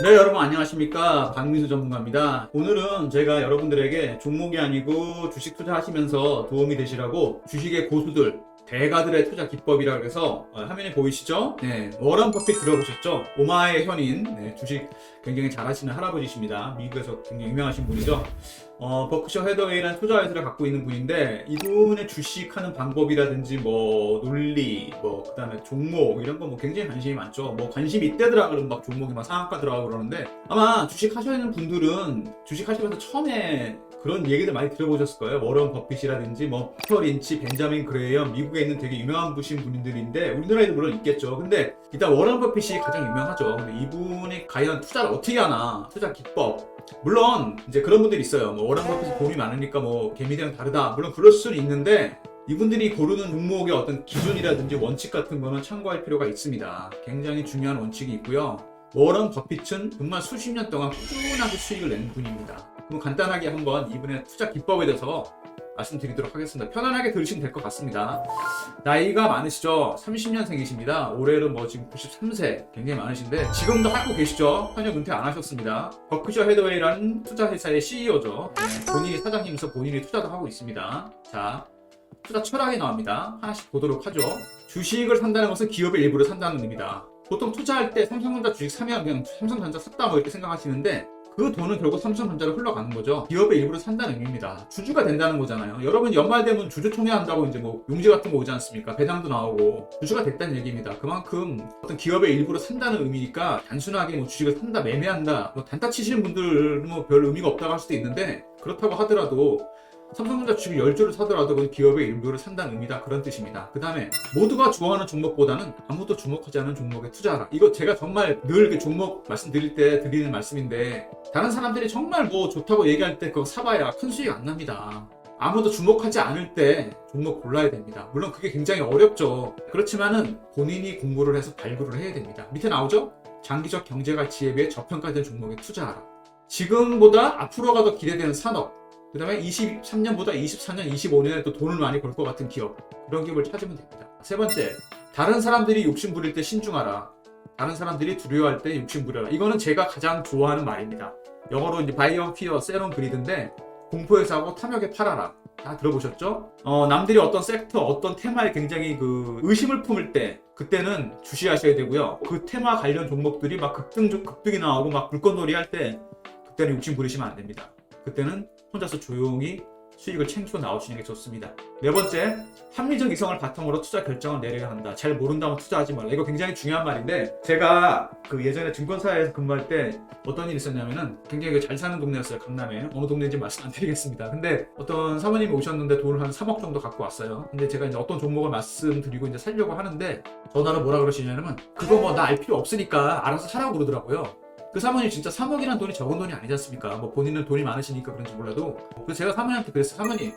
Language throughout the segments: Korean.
네, 여러분 안녕하십니까. 박민수 전문가입니다. 오늘은 제가 여러분들에게 종목이 아니고 주식 투자하시면서 도움이 되시라고 주식의 고수들, 대가들의 투자 기법이라고 해서 화면에 보이시죠? 네, 워런 버핏 들어보셨죠? 오마의 현인, 네, 주식 굉장히 잘하시는 할아버지십니다. 미국에서 굉장히 유명하신 분이죠. 버크셔 해더웨이라는 투자 회사를 갖고 있는 분인데 이분의 주식하는 방법이라든지 뭐 논리, 뭐 그다음에 종목 이런 거 뭐 굉장히 관심이 많죠. 뭐 관심이 있대더라 그러면 막 종목이 막 상한가 들어가고 그러는데 아마 주식 하시는 분들은 주식 하시면서 처음에 그런 얘기들 많이 들어보셨을 거예요. 워런 버핏이라든지 뭐 피터 린치, 벤자민 그레이엄, 미국에 있는 되게 유명한 분들인데 우리나라에도 물론 있겠죠. 근데 일단 워런 버핏이 가장 유명하죠. 근데 이분이 과연 투자를 어떻게 하나, 투자 기법, 물론 이제 그런 분들이 있어요. 뭐 워런 버핏이 돈이 많으니까 뭐 개미들이랑 다르다. 물론 그럴 수는 있는데 이분들이 고르는 종목의 어떤 기준이라든지 원칙 같은 거는 참고할 필요가 있습니다. 굉장히 중요한 원칙이 있고요. 워런 버핏은 정말 수십 년 동안 꾸준하게 수익을 낸 분입니다. 그럼 간단하게 한번 이분의 투자 기법에 대해서 말씀드리도록 하겠습니다. 편안하게 들으시면 될 것 같습니다. 나이가 많으시죠? 30년생이십니다. 올해는 뭐 지금 93세 굉장히 많으신데 지금도 하고 계시죠? 현역 은퇴 안 하셨습니다. 버크셔 해더웨이라는 투자회사의 CEO죠. 본인이 사장님이서 본인이 투자도 하고 있습니다. 자, 투자 철학이 나옵니다. 하나씩 보도록 하죠. 주식을 산다는 것은 기업의 일부를 산다는 의미입니다. 보통 투자할 때 삼성전자 주식 사면 그냥 삼성전자 샀다 뭐 이렇게 생각하시는데 그 돈은 결국 삼성전자로 흘러가는 거죠. 기업의 일부를 산다는 의미입니다. 주주가 된다는 거잖아요. 여러분 연말 되면 주주총회 한다고 이제 뭐 용지 같은 거 오지 않습니까? 배당도 나오고 주주가 됐다는 얘기입니다. 그만큼 어떤 기업의 일부를 산다는 의미니까 단순하게 뭐 주식을 산다, 매매한다, 뭐 단타 치시는 분들은 뭐 별 의미가 없다고 할 수도 있는데 그렇다고 하더라도 삼성전자 주식 10주를 사더라도 그건 기업의 일부를 산다는 의미다. 그런 뜻입니다. 그 다음에 모두가 좋아하는 종목보다는 아무도 주목하지 않은 종목에 투자하라. 이거 제가 정말 늘 종목 말씀드릴 때 드리는 말씀인데 다른 사람들이 정말 뭐 좋다고 얘기할 때 그거 사봐야 큰 수익 안 납니다. 아무도 주목하지 않을 때 종목 골라야 됩니다. 물론 그게 굉장히 어렵죠. 그렇지만은 본인이 공부를 해서 발굴을 해야 됩니다. 밑에 나오죠? 장기적 경제 가치에 비해 저평가된 종목에 투자하라. 지금보다 앞으로가 더 기대되는 산업, 그 다음에 23년보다 24년, 25년에 또 돈을 많이 벌 것 같은 기업, 그런 기업을 찾으면 됩니다. 세 번째, 다른 사람들이 욕심 부릴 때 신중하라. 다른 사람들이 두려워할 때 욕심 부려라. 이거는 제가 가장 좋아하는 말입니다. 영어로 이제 바이어 피어 세론 그리드인데 공포에 사고 탐욕에 팔아라. 다 들어보셨죠? 남들이 어떤 섹터, 어떤 테마에 굉장히 그 의심을 품을 때 그때는 주시하셔야 되고요. 그 테마 관련 종목들이 막 급등이 나오고 막 불꽃놀이 할 때 그때는 욕심 부리시면 안 됩니다. 그때는 혼자서 조용히 수익을 챙기고 나오시는 게 좋습니다. 네 번째, 합리적 이성을 바탕으로 투자 결정을 내려야 한다. 잘 모른다면 투자하지 말라. 이거 굉장히 중요한 말인데 제가 그 예전에 증권사에서 근무할 때 어떤 일이 있었냐면은 굉장히 잘 사는 동네였어요. 강남에. 어느 동네인지 말씀 안 드리겠습니다. 근데 어떤 사모님이 오셨는데 돈을 한 3억 정도 갖고 왔어요. 근데 제가 이제 어떤 종목을 말씀드리고 이제 살려고 하는데 전화로 뭐라 그러시냐면 그거 뭐 나 알 필요 없으니까 알아서 사라고 그러더라고요. 그 사모님 진짜 3억이란 돈이 적은 돈이 아니지 않습니까? 뭐 본인은 돈이 많으시니까 그런지 몰라도. 그래서 제가 사모님한테 그랬어요. 사모님,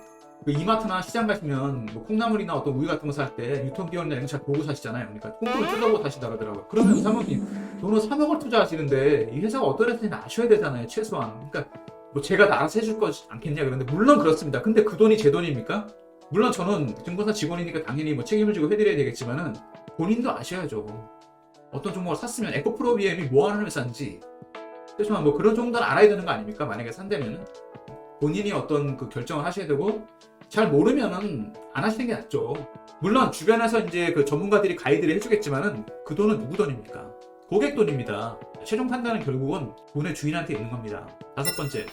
그 이마트나 시장 가시면 뭐 콩나물이나 어떤 우유 같은 거 살 때 유통기한이나 이런 거 잘 보고 사시잖아요. 그러니까 통으로 뜯어보고 사신다 그러더라고요. 그러면 사모님, 돈을 3억을 투자하시는데 이 회사가 어떤 회사인지 아셔야 되잖아요. 최소한. 그러니까 뭐 제가 다 알아서 해줄 거 않겠냐 그런데 물론 그렇습니다. 근데 그 돈이 제 돈입니까? 물론 저는 증권사 직원이니까 당연히 뭐 책임을 지고 해드려야 되겠지만은 본인도 아셔야죠. 어떤 종목을 샀으면 에코프로비엠이 뭐 하는 회사인지 그렇지만 뭐 그런 정도는 알아야 되는 거 아닙니까? 만약에 산다면은 본인이 어떤 그 결정을 하셔야 되고 잘 모르면은 안 하시는 게 낫죠. 물론 주변에서 이제 그 전문가들이 가이드를 해주겠지만은 그 돈은 누구 돈입니까? 고객 돈입니다. 최종 판단은 결국은 돈의 주인한테 있는 겁니다. 다섯 번째,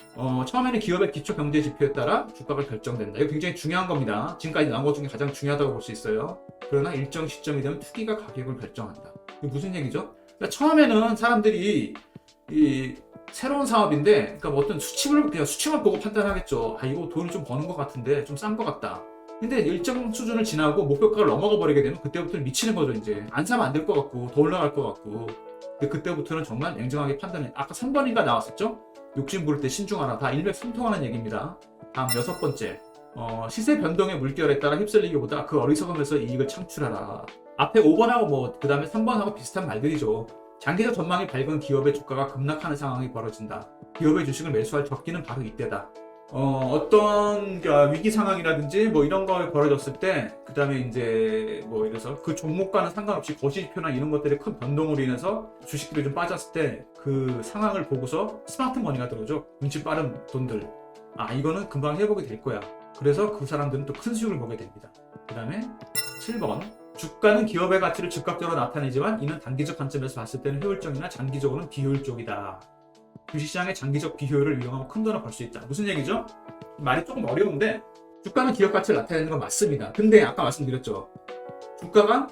처음에는 기업의 기초 경제 지표에 따라 주가가 결정된다. 이거 굉장히 중요한 겁니다. 지금까지 나온 것 중에 가장 중요하다고 볼 수 있어요. 그러나 일정 시점이 되면 투기가 가격을 결정한다. 이게 무슨 얘기죠? 그러니까 처음에는 사람들이 이 새로운 사업인데, 그러니까 뭐 어떤 수치만 보고 판단하겠죠. 아, 이거 돈을 좀 버는 것 같은데, 좀 싼 것 같다. 근데 일정 수준을 지나고 목표가를 넘어가 버리게 되면 그때부터는 미치는 거죠, 이제. 안 사면 안 될 것 같고, 더 올라갈 것 같고. 근데 그때부터는 정말 냉정하게 판단해. 아까 3번인가 나왔었죠? 욕심 부릴 때 신중하라. 다 일맥상통하는 얘기입니다. 다음 여섯 번째. 시세 변동의 물결에 따라 휩쓸리기보다 그 어리석음에서 이익을 창출하라. 앞에 5번하고 뭐, 그 다음에 3번하고 비슷한 말들이죠. 장기적 전망이 밝은 기업의 주가가 급락하는 상황이 벌어진다. 기업의 주식을 매수할 적기는 바로 이때다. 어떤 위기 상황이라든지 뭐 이런 거 벌어졌을 때, 그 다음에 이제 뭐 이래서 그 종목과는 상관없이 거시지표나 이런 것들이 큰 변동으로 인해서 주식들이 좀 빠졌을 때 그 상황을 보고서 스마트 머니가 들어오죠. 눈치 빠른 돈들. 아, 이거는 금방 회복이 될 거야. 그래서 그 사람들은 또 큰 수익을 보게 됩니다. 그 다음에 7번. 주가는 기업의 가치를 즉각적으로 나타내지만 이는 단기적 관점에서 봤을 때는 효율적이나 장기적으로는 비효율적이다. 주식시장의 장기적 비효율을 이용하면 큰 돈을 벌 수 있다. 무슨 얘기죠? 말이 조금 어려운데 주가는 기업 가치를 나타내는 건 맞습니다. 근데 아까 말씀드렸죠. 주가가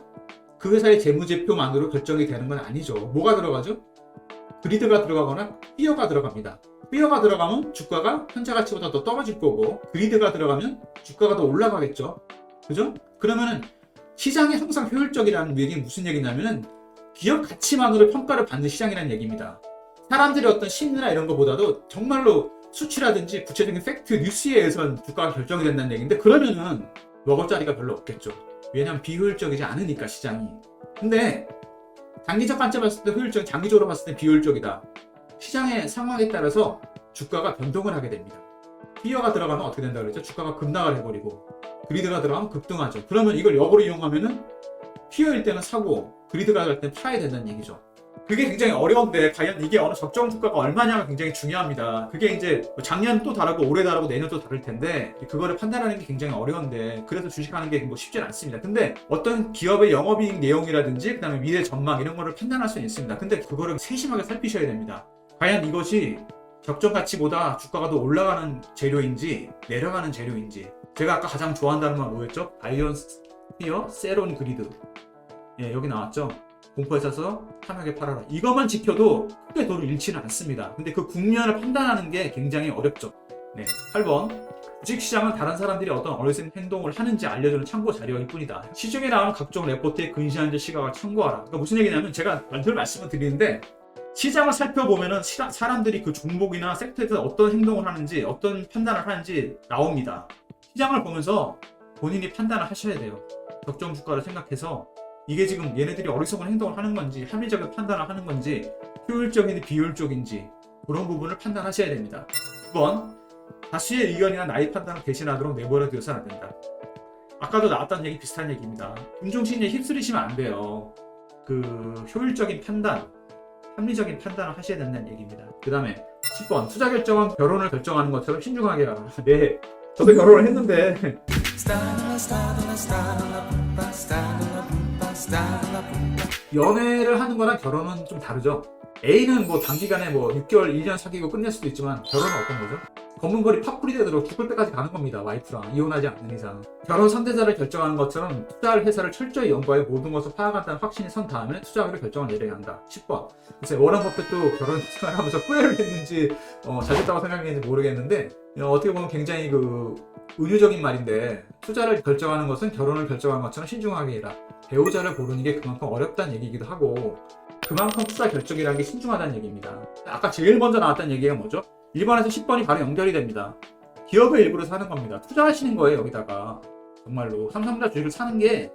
그 회사의 재무제표만으로 결정이 되는 건 아니죠. 뭐가 들어가죠? 그리드가 들어가거나 피어가 들어갑니다. 피어가 들어가면 주가가 현재 가치보다 더 떨어질 거고, 그리드가 들어가면 주가가 더 올라가겠죠. 그죠? 그러면은 시장이 항상 효율적이라는 얘기는 무슨 얘기냐면은 기업 가치만으로 평가를 받는 시장이라는 얘기입니다. 사람들의 어떤 심리나 이런 것보다도 정말로 수치라든지 구체적인 팩트, 뉴스에 의해서는 주가가 결정이 된다는 얘기인데, 그러면은 먹을 자리가 별로 없겠죠. 왜냐면 비효율적이지 않으니까 시장이. 근데 단기적 관점에서 봤을 때 효율적, 장기적으로 봤을 때 비효율적이다. 시장의 상황에 따라서 주가가 변동을 하게 됩니다. 피어가 들어가면 어떻게 된다 그랬죠? 주가가 급락을 해버리고, 그리드가 들어가면 급등하죠. 그러면 이걸 역으로 이용하면은 피어일 때는 사고 그리드가 갈 때는 팔아야 된다는 얘기죠. 그게 굉장히 어려운데 과연 이게 어느 적정 주가가 얼마냐가 굉장히 중요합니다. 그게 이제 작년 또 다르고 올해 다르고 내년 또 다를 텐데 그거를 판단하는 게 굉장히 어려운데, 그래서 주식하는 게 뭐 쉽진 않습니다. 근데 어떤 기업의 영업이익 내용이라든지 그다음에 미래 전망 이런 거를 판단할 수는 있습니다. 근데 그거를 세심하게 살피셔야 됩니다. 과연 이것이 적정 가치보다 주가가 더 올라가는 재료인지 내려가는 재료인지. 제가 아까 가장 좋아한다는 말 뭐였죠? 바이언스 피어 세론 그리드. 예, 여기 나왔죠. 공포에 싸서 탐하게 팔아라. 이것만 지켜도 크게 돈을 잃지는 않습니다. 근데 그 국면을 판단하는 게 굉장히 어렵죠. 네, 8번. 주식시장은 다른 사람들이 어떤 어리석은 행동을 하는지 알려주는 참고 자료일 뿐이다. 시중에 나오는 각종 레포트에 근시한 시각을 참고하라. 그러니까 무슨 얘기냐면, 제가 늘 말씀을 드리는데, 시장을 살펴보면은 사람들이 그 종목이나 섹터에서 어떤 행동을 하는지, 어떤 판단을 하는지 나옵니다. 시장을 보면서 본인이 판단을 하셔야 돼요. 적정 주가를 생각해서 이게 지금 얘네들이 어리석은 행동을 하는 건지, 합리적인 판단을 하는 건지, 효율적인지 비효율적인지, 그런 부분을 판단하셔야 됩니다. 9번. 다수의 의견이나 나의 판단을 대신하도록 내버려 두어서는 안 된다. 아까도 나왔던 얘기 비슷한 얘기입니다. 금종신에 휩쓸리시면 안 돼요. 그 효율적인 판단, 합리적인 판단을 하셔야 된다는 얘기입니다. 그 다음에 10번. 투자 결정은 결혼을 결정하는 것처럼 신중하게 하라. 네, 저도 결혼을 했는데 연애를 하는 거랑 결혼은 좀 다르죠. A는 뭐 단기간에 뭐 6개월, 1년 사귀고 끝낼 수도 있지만, 결혼은 어떤 거죠? 검은거리 팝뿌리 되도록 죽을 때까지 가는 겁니다. 와이프랑 이혼하지 않는 이상. 결혼 선대자를 결정하는 것처럼 투자할 회사를 철저히 연구하여 모든 것을 파악한다는 확신이 선 다음에 투자하기로 결정을 내려야 한다. 10번. 글쎄, 워런 버핏도 결혼 생활을 하면서 후회를 했는지 잘했다고 생각했는지 모르겠는데, 어떻게 보면 굉장히 그 은유적인 말인데, 투자를 결정하는 것은 결혼을 결정하는 것처럼 신중하게 해라. 배우자를 고르는 게 그만큼 어렵다는 얘기이기도 하고, 그만큼 투자 결정이라는 게 신중하다는 얘기입니다. 아까 제일 먼저 나왔던 얘기가 뭐죠? 1번에서 10번이 바로 연결이 됩니다. 기업의 일부를 사는 겁니다. 투자하시는 거예요, 여기다가. 정말로. 삼성전자 주식을 사는 게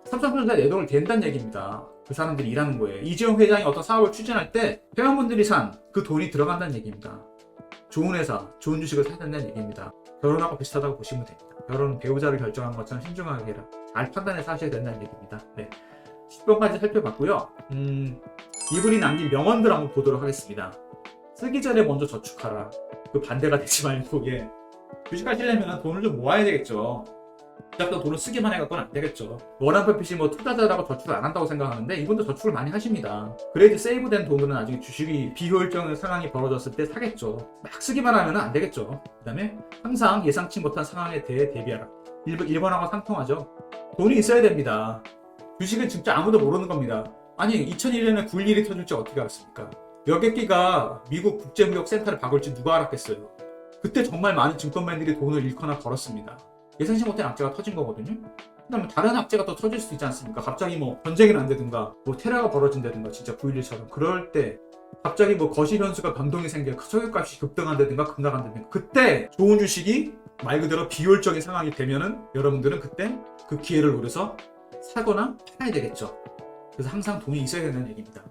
삼성전자 내동을 된다는 얘기입니다. 그 사람들이 일하는 거예요. 이재용 회장이 어떤 사업을 추진할 때 회원분들이 산 그 돈이 들어간다는 얘기입니다. 좋은 회사, 좋은 주식을 사야 된다는 얘기입니다. 결혼하고 비슷하다고 보시면 됩니다. 결혼 배우자를 결정하는 것처럼 신중하게 해라. 잘 판단해서 하셔야 된다는 얘기입니다. 네. 10번까지 살펴봤고요. 이분이 남긴 명언들 한번 보도록 하겠습니다. 쓰기 전에 먼저 저축하라. 그 반대가 되지 말고, 예. 주식하시려면 돈을 좀 모아야 되겠죠. 그냥 돈을 쓰기만 해갖고는 안 되겠죠. 워런 버핏이 뭐 투자자라고 저축을 안 한다고 생각하는데, 이분도 저축을 많이 하십니다. 그래도 세이브된 돈들은 나중에 주식이 비효율적인 상황이 벌어졌을 때 사겠죠. 막 쓰기만 하면 안 되겠죠. 그 다음에 항상 예상치 못한 상황에 대해 대비하라. 1번하고 상통하죠. 돈이 있어야 됩니다. 주식은 진짜 아무도 모르는 겁니다. 아니, 2001년에 9.11이 터질지 어떻게 알았습니까? 여객기가 미국 국제무역센터를 박을지 누가 알았겠어요. 그때 정말 많은 증권맨들이 돈을 잃거나 벌었습니다. 예상치 못한 악재가 터진 거거든요. 그다음에 다른 악재가 또 터질 수 있지 않습니까? 갑자기 뭐 전쟁이 난다든가 뭐 테러가 벌어진다든가, 진짜 9.11처럼. 그럴 때 갑자기 뭐 거시 변수가 변동이 생겨 석유값이 급등한다든가 급락한다든가, 그때 좋은 주식이 말 그대로 비효율적인 상황이 되면은 여러분들은 그때 그 기회를 노려서 사거나 팔아야 되겠죠. 그래서 항상 돈이 있어야 된다는 얘기입니다.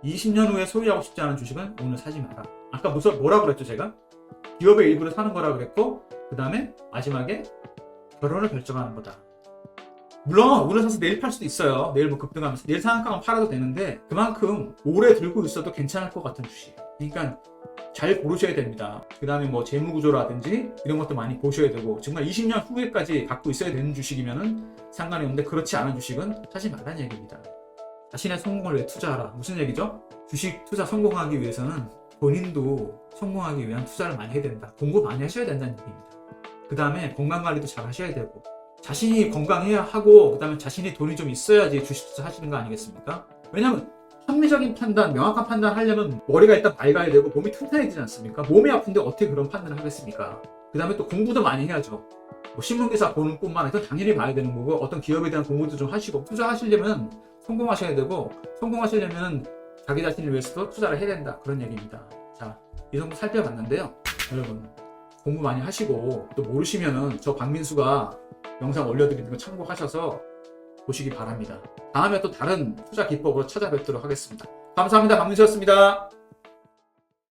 20년 후에 소유하고 싶지 않은 주식은 오늘 사지 마라. 아까 뭐라 그랬죠, 제가? 기업의 일부를 사는 거라 그랬고, 그 다음에 마지막에 결혼을 결정하는 거다. 물론 오늘 사서 내일 팔 수도 있어요. 내일 뭐 급등하면서 내일 상한가만 팔아도 되는데 그만큼 오래 들고 있어도 괜찮을 것 같은 주식. 그러니까 잘 고르셔야 됩니다. 그 다음에 뭐 재무구조라든지 이런 것도 많이 보셔야 되고, 정말 20년 후에까지 갖고 있어야 되는 주식이면은 상관이 없는데 그렇지 않은 주식은 사지 말라는 얘기입니다. 자신의 성공을 위해 투자하라. 무슨 얘기죠? 주식 투자 성공하기 위해서는 본인도 성공하기 위한 투자를 많이 해야 된다. 공부 많이 하셔야 된다는 얘기입니다. 그 다음에 건강관리도 잘 하셔야 되고, 자신이 건강해야 하고, 그 다음에 자신이 돈이 좀 있어야지 주식 투자 하시는 거 아니겠습니까? 왜냐면 합리적인 판단, 명확한 판단 하려면 머리가 일단 맑아야 되고 몸이 튼튼해지지 않습니까? 몸이 아픈데 어떻게 그런 판단을 하겠습니까? 그 다음에 또 공부도 많이 해야죠. 뭐 신문기사 보는 뿐만 아니라 당연히 봐야 되는 거고, 어떤 기업에 대한 공부도 좀 하시고, 투자하시려면 성공하셔야 되고, 성공하시려면 자기 자신을 위해서도 투자를 해야 된다, 그런 얘기입니다. 자, 이 정도 살펴봤는데요. 여러분, 공부 많이 하시고 또 모르시면은 저 박민수가 영상 올려드리는 거 참고하셔서 보시기 바랍니다. 다음에 또 다른 투자 기법으로 찾아뵙도록 하겠습니다. 감사합니다. 박민수였습니다.